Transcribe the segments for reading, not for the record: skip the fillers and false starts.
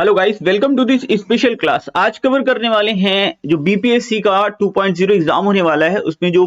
Hello guys, welcome to this special class. आज cover करने वाले हैं जो बीपीएससी का 2.0 एग्जाम होने वाला है, उसमें जो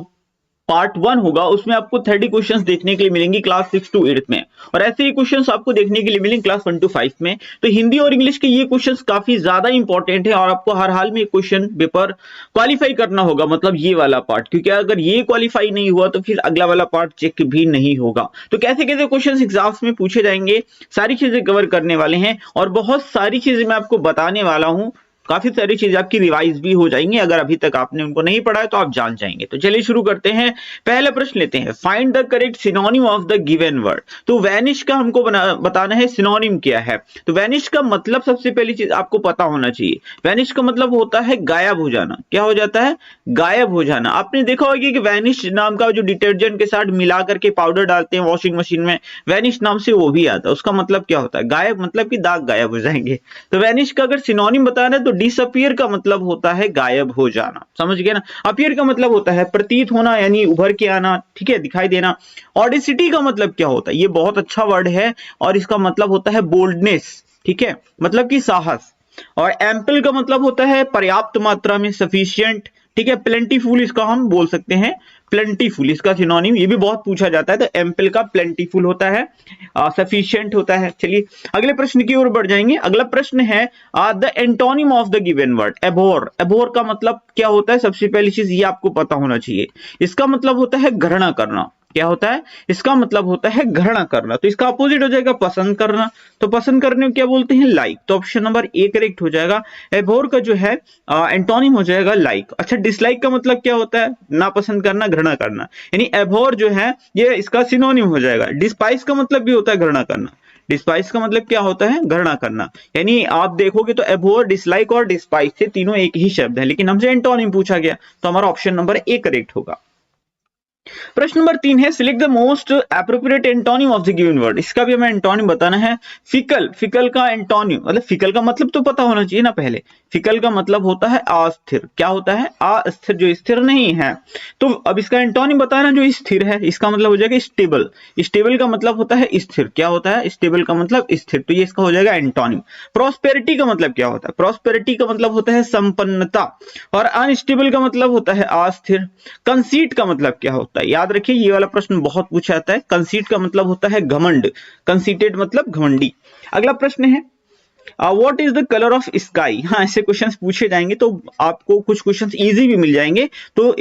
पार्ट 1 होगा उसमें आपको 30 क्वेश्चंस देखने के लिए मिलेंगे क्लास 6 टू 8 में, और ऐसे ही क्वेश्चंस आपको देखने के लिए मिलेंगे क्लास 1 टू 5 में। तो हिंदी और इंग्लिश के ये क्वेश्चंस काफी ज्यादा इंपॉर्टेंट है और आपको हर हाल में क्वेश्चन पेपर क्वालिफाई करना होगा, मतलब ये वाला पार्ट, क्योंकि अगर ये क्वालिफाई नहीं हुआ तो फिर अगला वाला पार्ट चेक भी नहीं होगा। तो कैसे कैसे क्वेश्चन एग्जाम्स में पूछे जाएंगे, सारी चीजें कवर करने वाले हैं और बहुत सारी चीजें मैं आपको बताने वाला हूं। काफी सारी चीजें आपकी रिवाइज भी हो जाएंगी, अगर अभी तक आपने उनको नहीं पढ़ा है तो आप जान जाएंगे। तो चलिए शुरू करते हैं। पहला प्रश्न लेते हैं, find the correct synonym of the given word. तो वैनिश का हमको बताना है सिनोनिम क्या है। तो वैनिश का मतलब सबसे पहली चीज आपको पता होना चाहिए। वैनिश का मतलब होता है गायब हो जाना। क्या हो जाता है? गायब हो जाना। आपने देखा होगा कि वैनिश नाम का जो डिटर्जेंट के साथ मिला करके पाउडर डालते हैं वॉशिंग मशीन में, वैनिश नाम से वो भी आता है। उसका मतलब क्या होता है? गायब, मतलब कि दाग गायब हो जाएंगे। तो वैनिश का अगर सिनोनिम बताना है तो डिसअपीयर का मतलब होता है गायब हो जाना। समझ गए ना? अपीयर का मतलब होता है प्रतीत होना, यानी उभर के आना, ठीक है, दिखाई देना। ऑडिसिटी का मतलब क्या होता है? ये बहुत अच्छा वर्ड है और इसका मतलब होता है बोल्डनेस, ठीक है, मतलब कि साहस। और एम्पल का मतलब होता है पर्याप्त मात्रा में, सफिशिएंट, ठीक है। प्लेंटीफुल इसका हम बोल सकते हैं, प्लेंटीफुल इसका सिनोनिम, ये भी बहुत पूछा जाता है। तो एम्पल का प्लेंटीफुल होता है, सफिशिएंट होता है। चलिए अगले प्रश्न की ओर बढ़ जाएंगे। अगला प्रश्न है the antonym of the given word. Abhor. Abhor का मतलब क्या होता है? सबसे पहली चीज ये आपको पता होना चाहिए। इसका मतलब होता है घृणा करना। क्या होता है? इसका मतलब होता है घृणा करना। तो इसका अपोजिट हो जाएगा पसंद करना। तो पसंद करने को क्या बोलते हैं? लाइक। तो ऑप्शन नंबर ए करेक्ट हो जाएगा। एबोर का जो है एंटोनिम हो जाएगा लाइक। अच्छा, डिसलाइक का मतलब क्या होता है? नापसंद करना, घृणा करना। यानी एबोर जो है ये इसका सिनोनिम हो जाएगा। डिस्पाइस का मतलब भी होता है घृणा करना। डिस्पाइस का मतलब क्या होता है? घृणा करना। यानी आप देखोगे तो एबोर, डिसलाइक और डिस्पाइस से तीनों एक ही शब्द है, लेकिन हमसे एंटोनिम पूछा गया तो हमारा ऑप्शन नंबर ए करेक्ट होगा। प्रश्न नंबर 3 है, select the most appropriate antonym of the given word. इसका भी हमें एंटोनिम बताना है। फिकल। फिकल का एंटोनिम, मतलब फिकल का मतलब तो पता होना चाहिए ना पहले। फिकल का मतलब होता है अस्थिर। क्या होता है? अस्थिर, जो स्थिर नहीं है। तो अब इसका एंटोनिम बताना, जो स्थिर है, इसका मतलब हो जाएगा स्टेबल। स्टेबल का मतलब होता है स्थिर। क्या होता है? स्टेबल का मतलब स्थिर। तो ये इसका हो जाएगा एंटोनिम। प्रोस्पेरिटी का मतलब क्या होता है? प्रोस्पेरिटी का मतलब होता है संपन्नता। और अनस्टेबल का मतलब होता है अस्थिर। कंसीट का मतलब क्या होता है? याद रखिए, ये वाला प्रश्न बहुत पूछा जाता है। कंसीट का मतलब होता है घमंड। कंसीटेड मतलब घमंडी। अगला प्रश्न है, what is the colour of sky. हाँ, ऐसे क्वेश्चंस पूछे जाएंगे तो आपको कुछ क्वेश्चंस इजी भी मिल जाएंगे। तो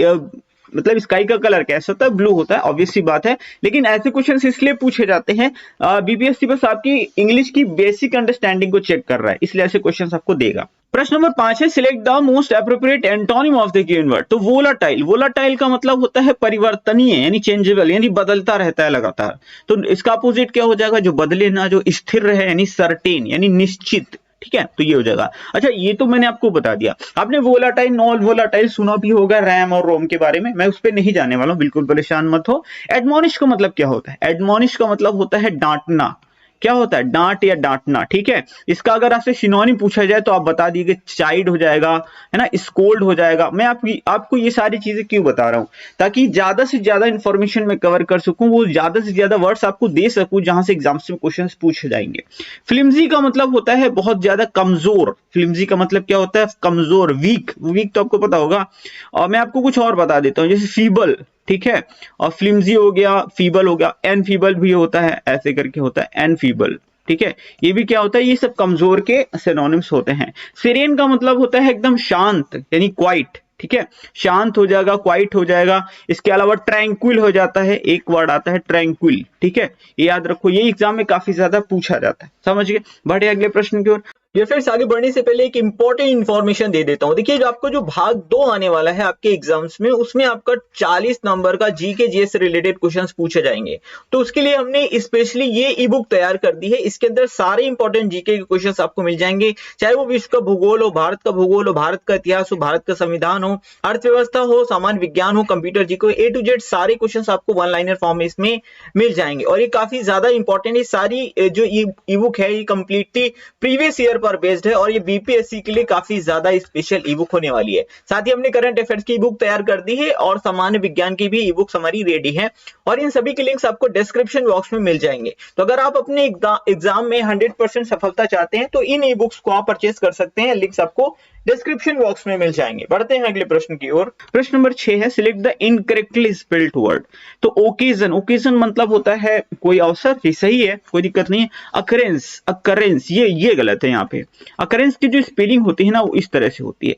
मतलब स्काई का कलर कैसा होता है? ब्लू होता है, ऑब्वियस सी बात है। लेकिन ऐसे क्वेश्चंस इसलिए पूछे जाते हैं, बीपीएससी बस आपकी इंग्लिश की बेसिक अंडरस्टैंडिंग को चेक कर रहा है, इसलिए ऐसे क्वेश्चंस आपको देगा। प्रश्न नंबर 5 है, select the most appropriate antonym of the given word. तो वोलाटाइल। वोलाटाइल का मतलब होता है परिवर्तनीय, यानी चेंजेबल, यानी बदलता रहता है लगातार। तो इसका अपोजिट क्या हो जाएगा? जो बदले ना, जो स्थिर रहे, यानी सर्टेन, यानी निश्चित। ठीक है, तो ये हो जाएगा। अच्छा, ये तो मैंने आपको बता दिया। आपने वोलाटाइल, नॉन वोलाटाइल सुना भी होगा, रैम और रोम के बारे में। मैं उस पर नहीं जाने वाला हूं, बिल्कुल परेशान मत हो। एडमोनिश का मतलब क्या होता है? एडमोनिश का मतलब होता है डांटना। क्या होता है? डांट या डांटना, ठीक है। इसका अगर आपसे सिनोनिम पूछा जाए तो आप बता दीजिए, चाइल्ड हो जाएगा, है ना, स्कोल्ड हो जाएगा। मैं आपको ये सारी चीजें क्यों बता रहा हूं? ताकि ज्यादा से ज्यादा इंफॉर्मेशन में कवर कर सकूं, वो ज्यादा से ज्यादा वर्ड्स आपको दे सकूं जहां से एग्जाम्स में क्वेश्चन पूछे जाएंगे। फ्लिम्जी का मतलब होता है बहुत ज्यादा कमजोर। फ्लिम्जी का मतलब क्या होता है? कमजोर, वीक। वीक तो आपको पता होगा। और मैं आपको कुछ और बता देता हूं, जैसे फीबल, ठीक है, और फ्लिम्जी हो गया, फीबल हो गया, एन फीबल भी होता है, ऐसे करके होता है एन फीबल, ठीक है। ये भी क्या होता है? ये सब कमजोर के सिनोनिम्स होते हैं। सीरेन का मतलब होता है एकदम शांत, यानी क्वाइट, ठीक है, शांत हो जाएगा, क्वाइट हो जाएगा। इसके अलावा ट्रैंक्विल हो जाता है, एक वर्ड आता है ट्रैंक्विल, ठीक है, ये याद रखो, ये एग्जाम में काफी ज्यादा पूछा जाता है। समझ गए? बढ़े अगले प्रश्न की ओर। ये फ्रेंड्स, आगे बढ़ने से पहले एक इंपॉर्टेंट इन्फॉर्मेशन दे देता हूं। देखिए, जो आपको जो भाग 2 आने वाला है आपके एग्जाम्स में, उसमें आपका 40 नंबर का जीके जीएस से रिलेटेड क्वेश्चंस पूछे जाएंगे। तो उसके लिए हमने स्पेशली ये ई बुक तैयार कर दी है। इसके अंदर सारे इंपॉर्टेंट जीके के क्वेश्चंस आपको मिल जाएंगे, चाहे वो विश्व का भूगोल हो, भारत का भूगोल हो, भारत का इतिहास हो, भारत का संविधान हो, अर्थव्यवस्था हो, सामान्य विज्ञान हो, कंप्यूटर जी को, ए टू जेड सारे क्वेश्चंस आपको वन लाइनर फॉर्म में इसमें मिल जाएंगे। और ये काफी ज्यादा इंपॉर्टेंट है। सारी जो ई बुक है ये कंप्लीटली प्रीवियस ईयर पर बेस्ड है और ये बीपीएससी के लिए काफी ज्यादा स्पेशल ई बुक होने वाली है। साथ ही हमने करंट अफेयर्स की ई बुक तैयार कर दी है और सामान्य विज्ञान की भी ई बुक्स हमारी रेडी है और इन सभी के लिंक्स आपको डिस्क्रिप्शन बॉक्स में मिल जाएंगे। तो अगर आप अपने एग्जाम में 100% सफलता चाहते हैं तो इन ई बुक्स को आप परचेज कर सकते हैं, लिंक्स आपको डिस्क्रिप्शन बॉक्स में मिल जाएंगे। बढ़ते हैं अगले प्रश्न की ओर। प्रश्न नंबर 6 है, select the incorrectly spelled word. तो ओकेजन मतलब होता है कोई अवसर, ये सही है, कोई दिक्कत नहीं है। अकरेंस ये गलत है। यहाँ पे अकरेंस की जो स्पेलिंग होती है ना वो इस तरह से होती है,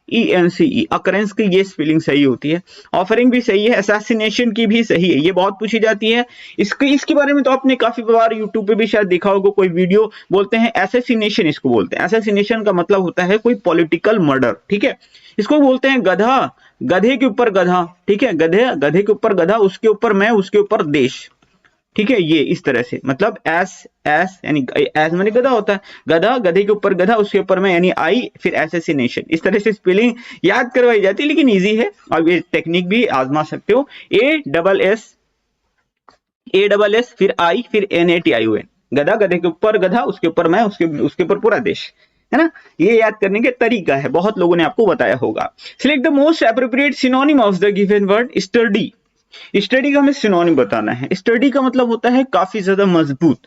OCCURRENCE, अकरेंस की ये स्पेलिंग सही होती है। ऑफरिंग भी सही है, असैसिनेशन की भी सही है, ये बहुत पूछी जाती है। इसके बारे में तो आपने काफी बार यूट्यूब पे भी शायद देखा होगा, कोई वीडियो बोलते हैं असैसिनेशन, इसको बोलते हैं। असैसिनेशन का मतलब होता है कोई पॉलिटिकल मर्डर, ठीक है। इसको बोलते हैं गधा, गधे के ऊपर गधा, ठीक है, गधे के ऊपर गधा, उसके ऊपर मैं, उसके ऊपर देश, ठीक है। ये इस तरह से मतलब एस यानी एस माने गधा होता है, गधा, गधे के ऊपर गधा, उसके ऊपर में यानी आई, फिर एसेसिनेशन, इस तरह से स्पेलिंग याद करवाई जाती है, लेकिन इजी है और ये टेक्निक भी आजमा सकते हो। ए डबल एस फिर आई फिर NATION, गधा, गधे के ऊपर गधा, उसके ऊपर मैं, उसके ऊपर पूरा देश, है ना। ये याद करने के तरीका है, बहुत लोगों ने आपको बताया होगा। Select the most appropriate synonym of the given word study. Study का हमें सिनोनिम बताना है। स्टडी का मतलब होता है काफी ज्यादा मजबूत,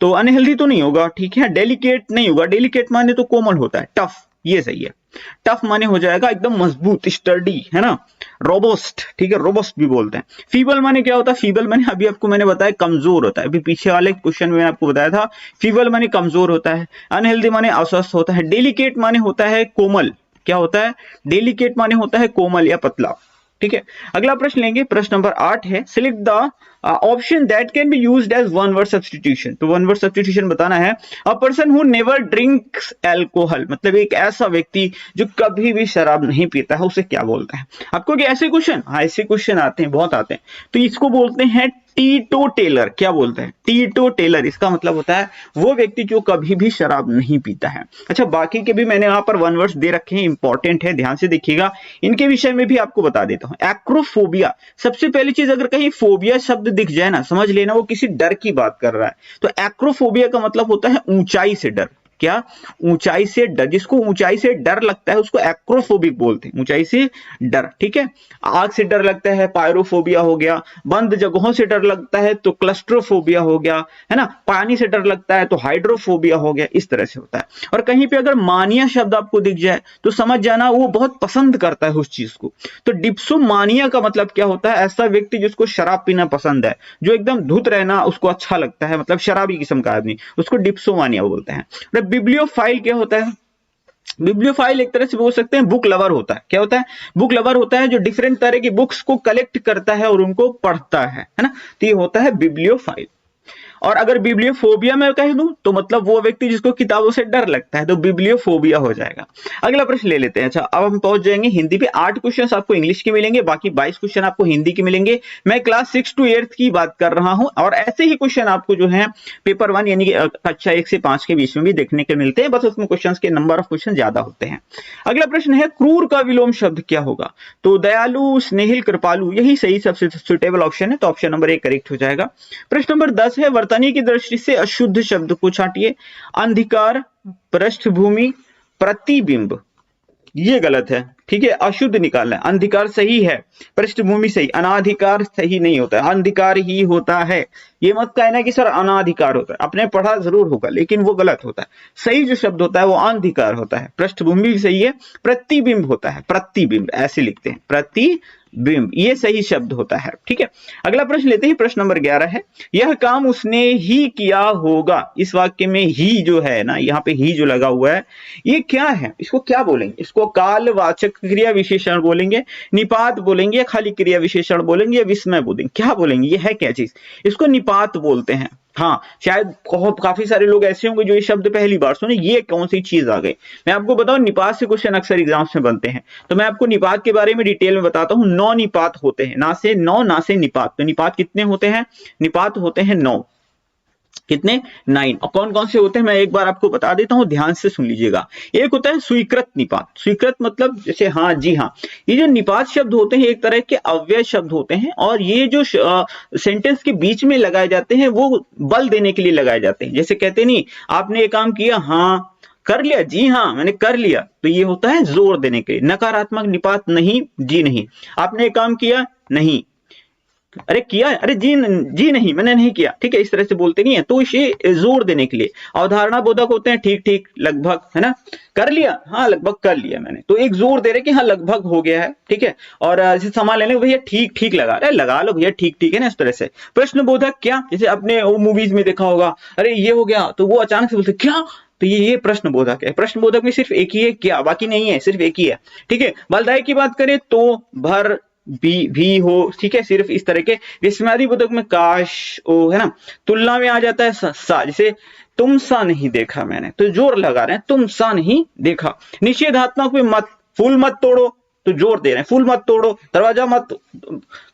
तो अनहेल्दी तो नहीं होगा, ठीक है। डेलिकेट नहीं होगा, डेलिकेट माने तो कोमल होता है, टफ, ये सही है। टफ माने हो जाएगा एकदम मजबूत, स्टडी, है ना। रोबोस्ट, ठीक है, रोबोस्ट भी बोलते हैं। फीबल माने क्या होता है? फीबल माने अभी आपको मैंने बताया कमजोर होता है, अभी पीछे वाले क्वेश्चन में आपको बताया था, फीबल माने कमजोर होता है। अनहेल्दी माने अस्वस्थ होता है। डेलिकेट माने होता है कोमल, क्या होता है? डेलिकेट माने होता है कोमल या पतला, ठीक है। अगला प्रश्न लेंगे, प्रश्न नंबर 8 है, select the option that can be used as one word substitution. तो वन वर्ड सब्स्टिट्यूशन बताना है। A person who never drinks alcohol, मतलब एक ऐसा व्यक्ति जो कभी भी शराब नहीं पीता है, उसे क्या बोलते हैं? आपको क्या ऐसे क्वेश्चन, हाँ ऐसे क्वेश्चन आते हैं, बहुत आते हैं। तो इसको बोलते हैं टीटो टेलर। क्या बोलते हैं? टीटो टेलर, इसका मतलब होता है वो व्यक्ति जो कभी भी शराब नहीं पीता है। अच्छा, बाकी के भी मैंने यहाँ पर वन वर्ड्स दे रखे हैं, इंपॉर्टेंट है, ध्यान से देखिएगा, इनके विषय में भी आपको बता देता हूं। एक्रोफोबिया, सबसे पहली चीज, अगर कहीं फोबिया शब्द दिख जाए ना, समझ लेना वो किसी डर की बात कर रहा है। तो एक्रोफोबिया का मतलब होता है ऊंचाई से डर। क्या? ऊंचाई से डर, जिसको ऊंचाई से डर लगता है उसको एक्रोफोबिक बोलते हैं, ऊंचाई से डर, ठीक है। आग से डर लगता है, पायरोफोबिया हो गया। बंद जगहों से डर लगता है तो क्लस्ट्रोफोबिया हो गया, है ना। पानी से डर लगता है तो हाइड्रोफोबिया हो गया, इस तरह से होता है। और कहीं पे अगर मानिया शब्द आपको दिख जाए तो समझ जाना वो बहुत पसंद करता है उस चीज को। तो डिप्सोमानिया का मतलब क्या होता है? ऐसा व्यक्ति जिसको शराब पीना पसंद है, जो एकदम धुत रहना उसको अच्छा लगता है, मतलब शराबी किस्म का आदमी, उसको डिप्सोमानिया बोलते हैं। बिब्लियोफाइल क्या होता है? बिब्लियोफाइल एक तरह से बोल सकते हैं बुक लवर होता है। क्या होता है? बुक लवर होता है, जो डिफरेंट तरह की बुक्स को कलेक्ट करता है और उनको पढ़ता है ना। तो ये होता है बिब्लियोफाइल। और अगर बिब्लियोफोबिया में कह दूं तो मतलब वो व्यक्ति जिसको किताबों से डर लगता है, तो बिब्लियोफोबिया हो जाएगा। अगला प्रश्न ले लेते हैं। अच्छा, अब हम पहुंच जाएंगे हिंदी पे। 8 क्वेश्चंस आपको इंग्लिश के मिलेंगे, बाकी 22 क्वेश्चन आपको हिंदी के मिलेंगे। मैं क्लास 6 to 8 की बात कर रहा हूं और ऐसे ही क्वेश्चन आपको जो है पेपर 1 यानी कि कक्षा 1 से 5 के बीच में भी देखने को मिलते हैं, बस उसमें क्वेश्चन के नंबर ऑफ क्वेश्चन ज्यादा होते हैं। अगला प्रश्न है, क्रूर का विलोम शब्द क्या होगा? तो दयालु, स्नेहिल, कृपालु, यही सही सबसे सुटेबल ऑप्शन है, तो ऑप्शन नंबर 1 करेक्ट हो जाएगा। प्रश्न नंबर 10 है, वर्तनी की दृष्टि से अशुद्ध शब्द को छांटिए। अंधकार, पृष्ठभूमि, प्रतिबिंब, ये गलत है, ठीक है, अशुद्ध निकालना है। अंधकार सही है, पृष्ठभूमि सही, अनाधिकार सही नहीं होता है, अंधकार ही होता है। ये मत कहना कि सर अनाधिकार होता है, आपने पढ़ा जरूर होगा लेकिन वो गलत होता है। सही जो शब्द होता है वो अंधकार होता है। पृष्ठभूमि भी सही है, प्रतिबिंब होता है, प्रतिबिंब ऐसे लिखते हैं, प्रतिबिंब, ये सही शब्द होता है, ठीक है। अगला प्रश्न लेते हैं, प्रश्न नंबर 11 है, यह काम उसने ही किया होगा। इस वाक्य में ही जो है ना, यहाँ पे ही जो लगा हुआ है, ये क्या है? इसको क्या बोलेंगे? इसको कालवाचक क्रिया विशेषण बोलेंगे, निपात बोलेंगे, या खाली क्रिया विशेषण बोलेंगे, या विस्मय बोलेंगे, क्या बोलेंगे? ये है क्या चीज? इसको निपात बोलते हैं। हाँ, शायद काफी सारे लोग ऐसे होंगे जो ये शब्द पहली बार सुने, ये कौन सी चीज आ गई। मैं आपको बताऊं, निपात से क्वेश्चन अक्सर एग्जाम्स में बनते हैं, तो मैं आपको निपात के बारे में डिटेल में बताता हूं। 9 निपात होते हैं, ना से 9, ना से निपात। तो निपात कितने होते हैं? निपात होते हैं 9, कितने 9। और कौन कौन से होते हैं मैं एक बार आपको बता देता हूं, ध्यान से सुन लीजिएगा। एक होता है स्वीकृत निपात। स्वीकृत मतलब जैसे हाँ जी हाँ। ये जो निपात शब्द होते हैं एक तरह के अव्यय शब्द होते हैं, और ये जो सेंटेंस के बीच में लगाए जाते हैं वो बल देने के लिए लगाए जाते हैं। जैसे कहते नहीं आपने ये काम किया, हाँ कर लिया, जी हाँ मैंने कर लिया, तो ये होता है जोर देने के लिए। नकारात्मक निपात नहीं, जी नहीं। आपने ये काम किया, नहीं, अरे किया, अरे जी जी नहीं मैंने नहीं किया, ठीक है, इस तरह से बोलते नहीं है, तो इसे जोर देने के लिए। अवधारणा बोधक होते हैं ठीक ठीक, लगभग, है ना, कर लिया, हाँ लगभग कर लिया मैंने, तो एक जोर दे रहे कि हाँ लगभग हो गया है, ठीक है। और जैसे सामान लेने भैया ठीक ठीक लगा, अरे लगा लो भैया ठीक ठीक, है ना, इस तरह से। प्रश्न बोधक क्या, जैसे आपने वो मूवीज में देखा होगा, अरे ये हो गया, तो वो अचानक से बोलते क्या, तो ये प्रश्न बोधक है। प्रश्न बोधक में सिर्फ एक ही है क्या, बाकी नहीं है, सिर्फ एक ही है, ठीक है। बलदायी की बात करें तो भर, भी हो, ठीक है, सिर्फ इस तरह के। विस्मयादि बोधक में काश, ओ, है ना। तुलना में आ जाता है सा, जैसे तुम सा नहीं देखा मैंने, तो जोर लगा रहे हैं, तुम सा नहीं देखा। निषेधात्मक में मत, फूल मत तोड़ो, तो जोर दे रहे हैं, फूल मत तोड़ो, दरवाजा मत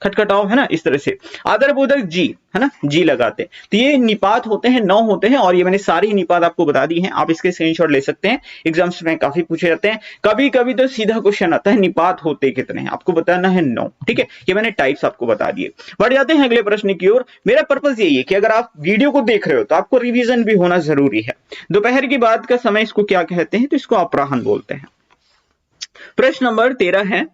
खटखटाओ, है ना, इस तरह से। आदर बोधक जी, है ना, जी लगाते हैं। तो ये निपात होते हैं, 9 होते हैं, और ये मैंने सारी निपात आपको बता दी हैं, आप इसके स्क्रीनशॉट ले सकते हैं, एग्जाम्स में काफी पूछे जाते हैं। कभी कभी तो सीधा क्वेश्चन आता है निपात होते कितने हैं, आपको बताना है 9, ठीक है। ये मैंने टाइप्स आपको बता दिए। बढ़ जाते हैं अगले प्रश्न की ओर। मेरा पर्पज यही है कि अगर आप वीडियो को देख रहे हो तो आपको रिविजन भी होना जरूरी है। दोपहर की बाद का समय इसको क्या कहते हैं, तो इसको अपराह्न बोलते हैं। प्रश्न नंबर 13 है,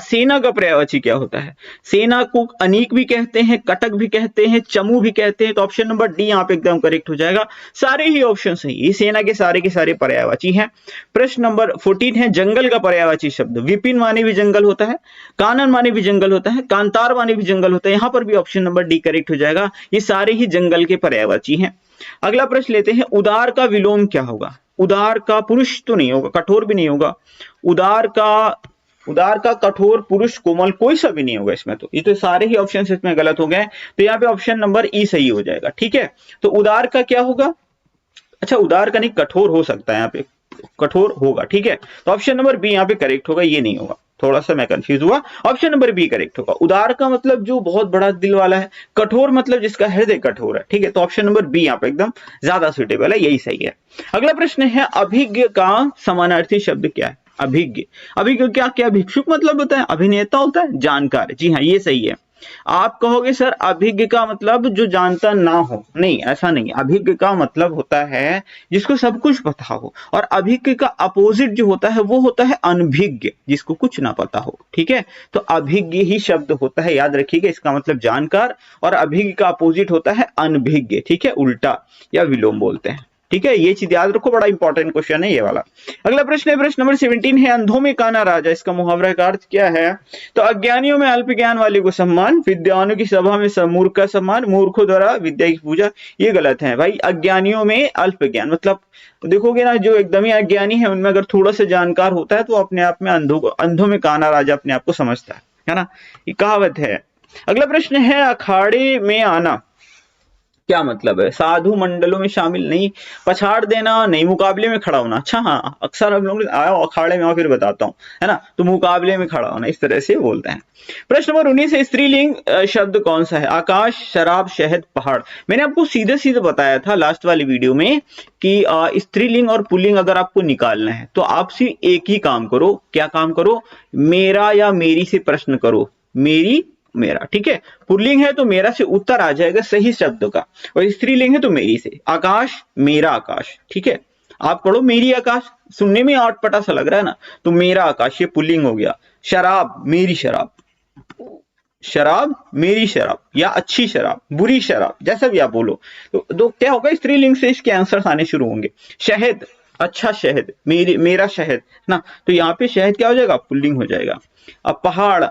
सेना का पर्यायवाची क्या होता है। सेना को अनीक भी कहते हैं, कटक भी कहते हैं, चमू भी कहते हैं, तो ऑप्शन नंबर डी यहाँ पे एकदम करेक्ट हो जाएगा। सारे ही ऑप्शन सही, ये सेना के सारे पर्यायवाची हैं। प्रश्न नंबर 14 है, जंगल का पर्यायवाची शब्द। विपिन माने भी जंगल होता है, कानन माने भी जंगल होता है, कांतार माने भी जंगल होता है, यहाँ पर भी ऑप्शन नंबर डी करेक्ट हो जाएगा। ये सारे ही जंगल के पर्यायवाची हैं। अगला प्रश्न लेते हैं, उदार का विलोम क्या होगा। उदार का पुरुष तो नहीं होगा, कठोर भी नहीं होगा। उदार का कठोर, पुरुष, कोमल, कोई सा भी नहीं होगा इसमें, तो ये तो सारे ही ऑप्शन इसमें गलत हो गए, तो यहाँ पे ऑप्शन नंबर ई सही हो जाएगा, ठीक है। तो उदार का क्या होगा, अच्छा उदार का नहीं, कठोर हो सकता है, यहाँ पे कठोर होगा, ठीक है। तो ऑप्शन नंबर बी यहाँ पे करेक्ट होगा, ये नहीं होगा, थोड़ा सा मैं कंफ्यूज हुआ, ऑप्शन नंबर बी करेक्ट होगा। उदार का मतलब जो बहुत बड़ा दिल वाला है, कठोर मतलब जिसका हृदय कठोर है, ठीक है। तो ऑप्शन नंबर बी यहाँ पे एकदम ज्यादा सुटेबल है, यही सही है। अगला प्रश्न है, अभिज्ञ का समानार्थी शब्द क्या है। अभिज्ञ, अभिज्ञ क्या क्या, भिक्षुक मतलब होता है, अभिनेता होता है, जानकार, जी हाँ ये सही है। आप कहोगे सर अभिज्ञ का मतलब जो जानता ना हो, नहीं ऐसा नहीं। अभिज्ञ का मतलब होता है जिसको सब कुछ पता हो, और अभिज्ञ का अपोजिट जो होता है वो होता है अनभिज्ञ, जिसको कुछ ना पता हो, ठीक है। तो अभिज्ञ ही शब्द होता है, याद रखिएगा, इसका मतलब जानकार, और अभिज्ञ का अपोजिट होता है अनभिज्ञ, ठीक है, उल्टा या विलोम बोलते हैं, ठीक है। ये चीज याद रखो, बड़ा इंपॉर्टेंट क्वेश्चन है ये वाला। अगला प्रश्न है, प्रश्न नंबर 17 है, अंधों में काना राजा, इसका मुहावरा का अर्थ क्या है। तो अज्ञानियों में अल्प ज्ञान वाले को सम्मान, विद्वानों की सभा में मूर्ख का सम्मान, मूर्खों द्वारा विद्या की पूजा, ये गलत है भाई। अज्ञानियों में अल्प ज्ञान मतलब देखोगे ना, जो एकदम ही अज्ञानी है उनमें अगर थोड़ा सा जानकार होता है तो अपने आप में अंधों में काना राजा अपने आप को समझता है ना, ये कहावत है। अगला प्रश्न है, अखाड़े में आना क्या मतलब है। साधु मंडलों में शामिल नहीं, पछाड़ देना नहीं, मुकाबले में खड़ा होना। अच्छा हाँ, अक्सर हम लोग आओ अखाड़े में आओ फिर बताता हूँ, है ना, तो मुकाबले में खड़ा होना, इस तरह से बोलते हैं। प्रश्न नंबर 19 है, स्त्रीलिंग शब्द कौन सा है। आकाश, शराब, शहद, पहाड़। मैंने आपको सीधे सीधे बताया था लास्ट वाली वीडियो में कि स्त्रीलिंग और पुल्लिंग अगर आपको निकालना है तो आप सिर्फ एक ही काम करो, क्या काम करो, मेरा या मेरी से प्रश्न करो, मेरी मेरा, ठीक है। पुल्लिंग है तो मेरा से उत्तर आ जाएगा सही शब्द का, और स्त्रीलिंग है तो मेरी से। आकाश, मेरा आकाश, ठीक है। आप पढ़ो मेरी आकाश, सुनने में आटपटा सा लग रहा है ना, तो मेरा आकाश ये पुल्लिंग हो गया। शराब, मेरी शराब, शराब मेरी शराब, या अच्छी शराब, बुरी शराब, जैसा भी आप बोलो, तो क्या होगा, स्त्रीलिंग से इसके आंसर आने शुरू होंगे। शहद, अच्छा शहद, मेरा शहद ना, तो यहाँ पे शहद क्या हो जाएगा, पुल्लिंग हो जाएगा। अब पहाड़,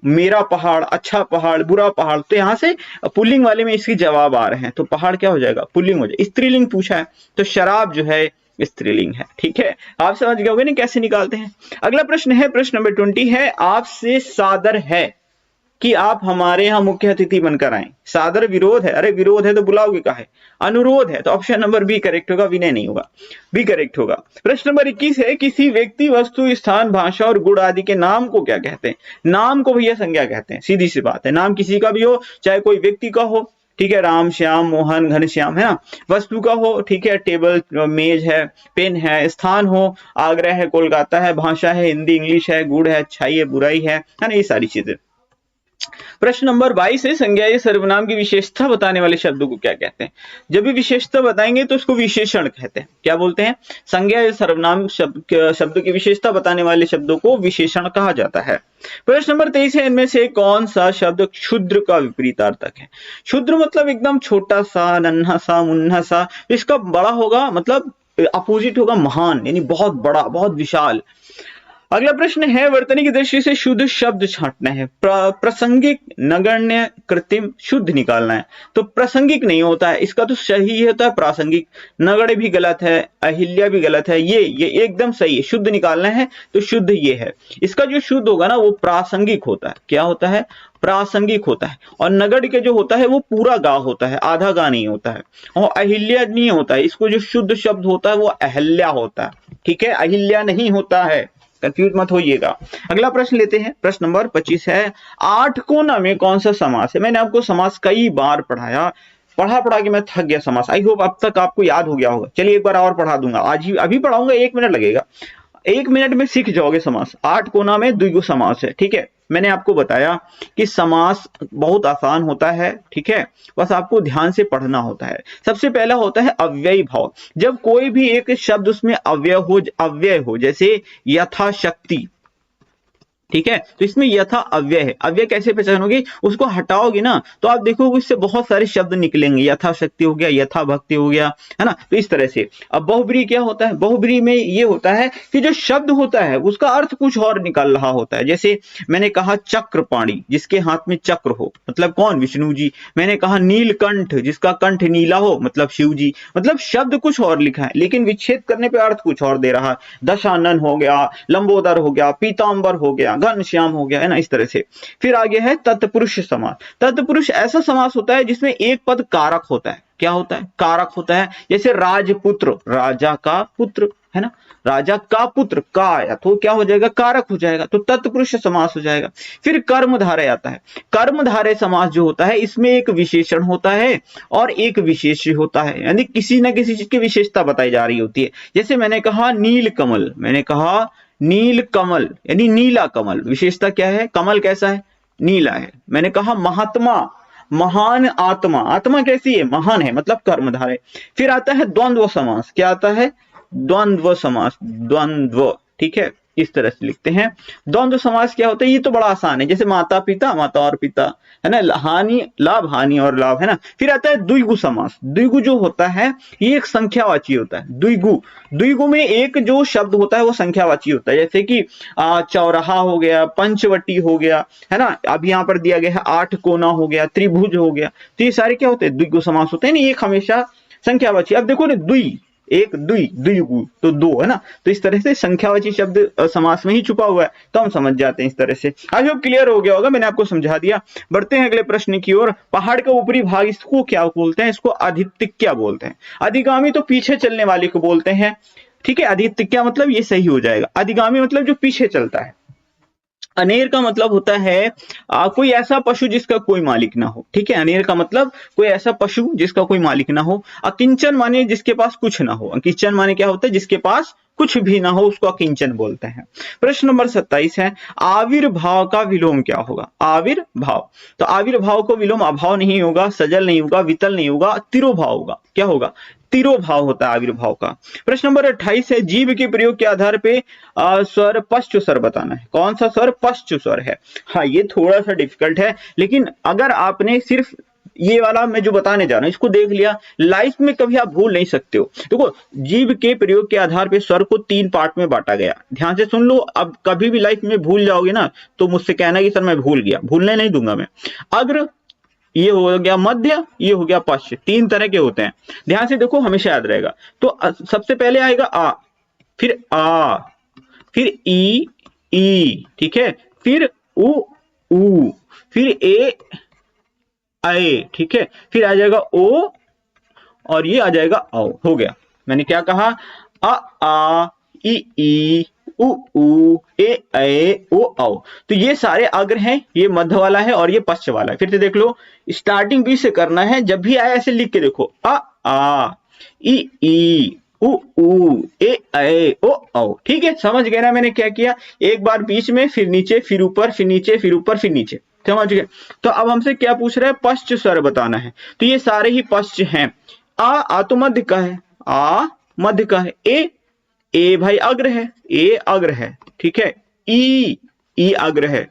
मेरा पहाड़, अच्छा पहाड़, बुरा पहाड़, तो यहां से पुल्लिंग वाले में इसके जवाब आ रहे हैं, तो पहाड़ क्या हो जाएगा, पुल्लिंग हो जाएगा। स्त्रीलिंग पूछा है तो शराब जो है स्त्रीलिंग है, ठीक है। आप समझ गए होंगे ना कैसे निकालते हैं। अगला प्रश्न है, प्रश्न नंबर 20 है, आपसे सादर है कि आप हमारे यहाँ मुख्य अतिथि बनकर आए। सादर विरोध है, अरे विरोध है तो बुलाओगे काहे। अनुरोध है तो ऑप्शन नंबर बी करेक्ट होगा, विनय नहीं होगा, बी करेक्ट होगा। प्रश्न नंबर 21 है, किसी व्यक्ति, वस्तु, स्थान, भाषा और गुण आदि के नाम को क्या कहते हैं। नाम को भैया संज्ञा कहते हैं, सीधी सी बात है। नाम किसी का भी हो, चाहे कोई व्यक्ति का हो, ठीक है, राम श्याम मोहन घनश्याम, है ना। वस्तु का हो, ठीक है, टेबल मेज है, पेन है। स्थान हो, आगरा है, कोलकाता है। भाषा है, हिंदी इंग्लिश है। गुण है, अच्छाई है, बुराई है ना, ये सारी चीजें। प्रश्न नंबर 22 है, संज्ञा या सर्वनाम की विशेषता बताने वाले शब्दों को क्या कहते हैं? जब भी विशेषता बताएंगे तो उसको विशेषण कहते हैं। क्या बोलते हैं? संज्ञा या सर्वनाम शब्द की विशेषता बताने वाले शब्दों को विशेषण कहा जाता है। प्रश्न नंबर 23 है, इनमें से कौन सा शब्द क्षुद्र का विपरीतार्थक है? क्षुद्र मतलब एकदम छोटा सा, नन्हा सा, मुन्ना सा। इसका बड़ा होगा मतलब अपोजिट होगा महान, यानी बहुत बड़ा, बहुत विशाल। अगला प्रश्न है, वर्तनी की दृष्टि से शुद्ध शब्द छांटना है। प्रासंगिक, नगण्य, कृत्रिम, शुद्ध निकालना है। तो प्रासंगिक नहीं होता है, इसका तो सही होता है प्रासंगिक। नगण्य भी गलत है, अहिल्या भी गलत है, ये एकदम सही है। शुद्ध निकालना है तो शुद्ध ये है। इसका जो शुद्ध होगा ना वो प्रासंगिक होता है। क्या होता है? प्रासंगिक होता है। और नगण्य के जो होता है वो पूरा गा होता है, आधा गा नहीं होता है। और अहिल्या नहीं होता है, इसको जो शुद्ध शब्द होता है वो अहल्या होता है। ठीक है, अहिल्या नहीं होता है, कंफ्यूज मत होइएगा। अगला प्रश्न लेते हैं, प्रश्न नंबर 25 है, आठ कोना में कौन सा समास है? मैंने आपको समास कई बार पढ़ाया, पढ़ा के मैं थक गया समास। आई होप अब तक आपको याद हो गया होगा। चलिए एक बार और पढ़ा दूंगा, आज ही अभी पढ़ाऊंगा, 1 मिनट लगेगा। 1 मिनट में सीख जाओगे समास। आठ कोना में द्विगु समास है, ठीक है। मैंने आपको बताया कि समास बहुत आसान होता है, ठीक है, बस आपको ध्यान से पढ़ना होता है। सबसे पहला होता है अव्ययी भाव। जब कोई भी एक शब्द उसमें अव्यय हो, जैसे यथाशक्ति, ठीक है, तो इसमें यथा अव्यय है। अव्यय कैसे पहचानोगे? उसको हटाओगे ना तो आप देखोगे इससे बहुत सारे शब्द निकलेंगे। यथाशक्ति हो गया, यथा भक्ति हो गया, है ना। तो इस तरह से। अब बहुब्रीहि क्या होता है? बहुब्रीहि में ये होता है कि जो शब्द होता है उसका अर्थ कुछ और निकल रहा होता है। जैसे मैंने कहा चक्रपाणी, जिसके हाथ में चक्र हो, मतलब कौन? विष्णु जी। मैंने कहा नीलकंठ, जिसका कंठ नीला हो, मतलब शिव जी। मतलब शब्द कुछ और लिखा है लेकिन विच्छेद करने पे अर्थ कुछ और दे रहा है। दशानन हो गया, लंबोदर हो गया, पीतांबर हो गया, घनश्याम हो गया, है ना, इस तरह से। फिर आगे है तत्पुरुष समास। तत्पुरुष ऐसा समास होता है जिसमें एक पद कारक होता है। क्या होता है? कारक होता है। जैसे राजपुत्र, राजा का पुत्र, है ना, राजा का पुत्र, का आया तो क्या हो जाएगा? कारक हो जाएगा, तो तत्पुरुष समास हो जाएगा। फिर कर्मधारय आता है। कर्मधारय समास जो होता है इसमें एक विशेषण होता है और एक विशेष्य होता है, यानी किसी न किसी चीज की विशेषता बताई जा रही होती है। जैसे मैंने कहा नील कमल, मैंने कहा नील कमल यानी नीला कमल, विशेषता क्या है? कमल कैसा है? नीला है। मैंने कहा महात्मा, महान आत्मा, आत्मा कैसी है? महान है, मतलब कर्मधारय। फिर आता है द्वंद्व समास। क्या आता है? द्वंद्व समास, द्वंद्व, ठीक है, इस तरह से लिखते हैं। द्वंद्व समास क्या होता है? ये तो बड़ा आसान है, जैसे माता पिता, माता और पिता, है ना, हानि लाभ, हानि और लाभ, है ना। फिर आता है द्विगु समास। द्विगु जो होता है ये एक संख्यावाची होता है। द्विगु, द्विगु में एक जो शब्द होता है वो संख्यावाची होता है। जैसे कि चौराहा हो गया, पंचवटी हो गया, है ना। अब यहाँ पर दिया गया है आठ कोना हो गया, त्रिभुज हो गया। तो ये सारे क्या होते हैं? द्विगु समास होते हैं ना, एक हमेशा संख्यावाची। अब देखो ना, द्वि, एक, द्वि, द्विगु तो दो, है ना। तो इस तरह से संख्यावाची शब्द समास में ही छुपा हुआ है, तो हम समझ जाते हैं इस तरह से। आई होप क्लियर हो गया होगा, मैंने आपको समझा दिया। बढ़ते हैं अगले प्रश्न की ओर। पहाड़ का ऊपरी भाग, इसको क्या बोलते हैं? इसको अधितिक्या बोलते हैं। अधिगामी तो पीछे चलने वाले को बोलते हैं, ठीक है। अधितिक्या मतलब ये सही हो जाएगा। अधिगामी मतलब जो पीछे चलता है। अनेर का मतलब होता है कोई ऐसा पशु जिसका कोई मालिक ना हो, ठीक है। अनेर का मतलब कोई ऐसा पशु जिसका कोई मालिक ना हो। अकिंचन माने जिसके पास कुछ ना हो। अकिंचन माने क्या होता है? जिसके पास कुछ भी ना हो उसको अकिंचन बोलते हैं। प्रश्न नंबर 27 है, आविर्भाव का विलोम क्या होगा? आविर्भाव, तो आविर्भाव को विलोम अभाव नहीं होगा, सजल नहीं होगा, वितल नहीं होगा, तिरोभाव होगा। क्या होगा? तिरोभाव होता है आविर्भाव का। प्रश्न नंबर 28 है, जीव के प्रयोग के आधार पे स्वर पश्च स्वर बताना है। कौन सा स्वर? पश्च स्वर है। हाँ, ये थोड़ा सा डिफिकल्ट है, लेकिन अगर आपने सिर्फ ये वाला मैं जो बताने जा रहा हूं इसको देख लिया, लाइफ में कभी आप भूल नहीं सकते हो। देखो, जीव के प्रयोग के आधार पे स्वर को 3 पार्ट में बांटा गया। ध्यान से सुन लो, अब कभी भी लाइफ में भूल जाओगे ना तो मुझसे कहना कि सर मैं भूल गया, भूलने नहीं दूंगा मैं। अग्र, ये हो गया मध्य, ये हो गया पश्च, 3 तरह के होते हैं। ध्यान से देखो, हमेशा याद रहेगा। तो सबसे पहले आएगा आ, फिर आ, फिर ई, ठीक है, फिर उ, फिर ए, ठीक है, फिर आ जाएगा ओ और ये आ जाएगा औ। हो गया। मैंने क्या कहा? आ, ई, उ ऊ, ए ओ औ। तो ये सारे अग्र हैं, ये मध्य वाला है और ये पश्च वाला है। फिर से देख लो, स्टार्टिंग बी से करना है, जब भी आए ऐसे लिख के देखो, आ ई उ ऊ, ए ओ औ। ठीक है, समझ गए ना मैंने क्या किया? एक बार बीच में, फिर नीचे, फिर ऊपर, फिर नीचे, फिर ऊपर, फिर नीचे। समझ गए? तो अब हमसे क्या पूछ रहा है? पश्च स्वर बताना है। तो ये सारे ही पश्च हैं। आ तो मध्य का है, आ मध्य का है। ए भाई अग्र है, ए अग्र है। ठीक है, ई अग्र है,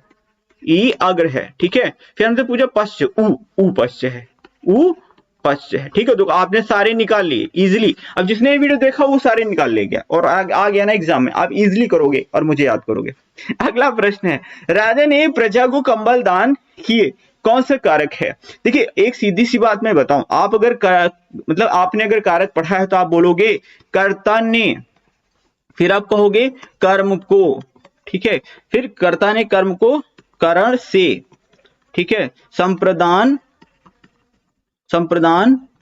ई अग्र है। ठीक है, फिर हमसे पूछा पश्च, ऊ पश्च है, ऊ पश्च है। ठीक है, तो आपने सारे निकाल लिए इजीली। अब जिसने ये वीडियो देखा वो सारे निकाल ले गया और आ गया ना एग्जाम में। आप इजीली करोगे और मुझे याद करोगे। अगला प्रश्न है, राजा ने प्रजा को कंबल दान किए, कौन सा कारक है? देखिए, एक सीधी सी बात मैं बताऊं, आप अगर मतलब आपने अगर कारक पढ़ा है तो आप बोलोगे कर्ता ने, फिर आप कहोगे कर्म को। ठीक है, फिर कर्ता ने कर्म को करण से। ठीक है, संप्रदान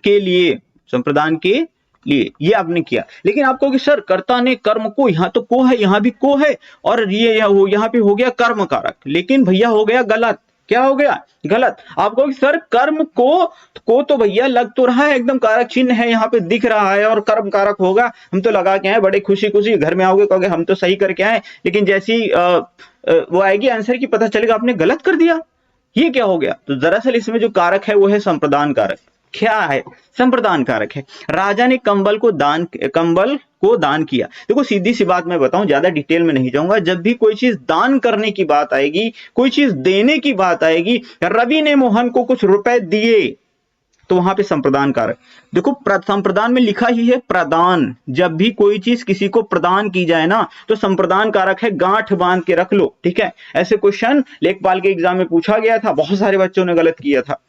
के लिए, संप्रदान के लिए ये आपने किया। लेकिन आप कहोगे सर कर्ता ने कर्म को, यहां तो को है, यहां भी को है, और ये यहां पे हो गया कर्म कारक। लेकिन भैया हो गया गलत। क्या हो गया? गलत। आप कहोगे सर कर्म को तो भैया लग तो रहा है, एकदम कारक चिन्ह है यहाँ पे दिख रहा है और कर्म कारक होगा, हम तो लगा के आए, बड़े खुशी खुशी घर में आओगे कहोगे हम तो सही करके आए। लेकिन जैसी वो आएगी आंसर की, पता चलेगा आपने गलत कर दिया। ये क्या हो गया? तो दरअसल इसमें जो कारक है वो है संप्रदान कारक। क्या है? संप्रदान कारक है। राजा ने कंबल को दान किया। देखो, सीधी सी बात मैं बताऊं, ज्यादा डिटेल में नहीं जाऊंगा। जब भी कोई चीज दान करने की बात आएगी, कोई चीज देने की बात आएगी, रवि ने मोहन को कुछ रुपए दिए, तो वहां पे संप्रदान कारक। देखो, संप्रदान में लिखा ही है प्रदान। जब भी कोई चीज किसी को प्रदान की जाए ना, तो संप्रदान कारक है, गांठ बांध के रख लो। ठीक है, ऐसे क्वेश्चन लेखपाल के एग्जाम में पूछा गया था, बहुत सारे बच्चों ने गलत किया था।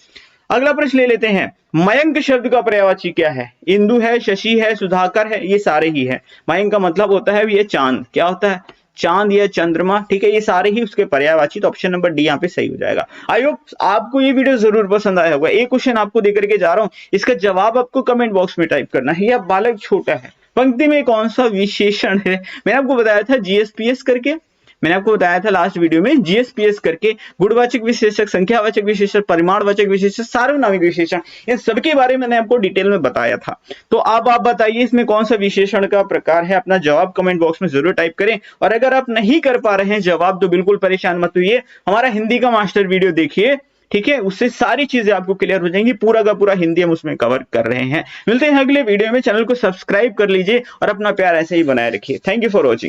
अगला प्रश्न ले लेते हैं, मयंक शब्द का पर्यायवाची क्या है? इंदु है, शशि है, सुधाकर है, ये सारे ही है। मयंक का मतलब होता है ये चांद। क्या होता है? चांद या चंद्रमा। ठीक है, ये सारे ही उसके पर्यायवाची। तो ऑप्शन नंबर डी यहाँ पे सही हो जाएगा। आई होप आपको ये वीडियो जरूर पसंद आया होगा। एक क्वेश्चन आपको देकर के जा रहा हूं, इसका जवाब आपको कमेंट बॉक्स में टाइप करना है। यह बालक छोटा है, पंक्ति में कौन सा विशेषण है? मैंने आपको बताया था जीएसपीएस करके, मैंने आपको बताया था लास्ट वीडियो में, जीएसपीएस करके गुणवाचक विशेषक, संख्यावाचक विशेषक, परिमाणवाचक विशेषक, सार्वनामिक विशेषण, इन सबके बारे में मैंने आपको डिटेल में बताया था। तो अब आप बताइए इसमें कौन सा विशेषण का प्रकार है? अपना जवाब कमेंट बॉक्स में जरूर टाइप करें। और अगर आप नहीं कर पा रहे हैं जवाब तो बिल्कुल परेशान मत होइए, हमारा हिंदी का मास्टर वीडियो देखिए। ठीक है, उससे सारी चीजें आपको क्लियर हो जाएंगी। पूरा का पूरा हिंदी हम उसमें कवर कर रहे हैं। मिलते हैं अगले वीडियो में। चैनल को सब्सक्राइब कर लीजिए और अपना प्यार ऐसे ही बनाए रखिए। Thank you for watching.